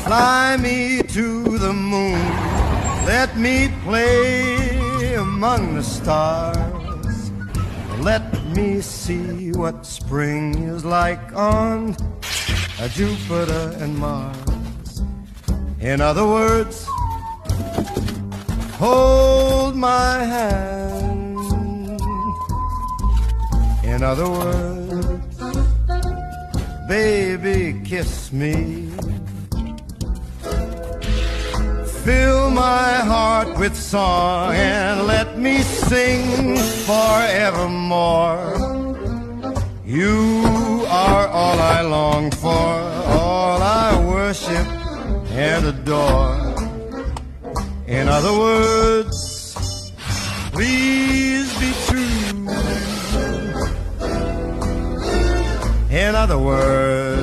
Fly me to the moon, let me play among the stars. Let me see what spring is like on Jupiter and Mars. In other words, hold my hand. In other words, baby, kiss me. Fill my heart with song and let me sing forevermore. You are all I long for, all I worship and adore. In other words, please be true. In other words,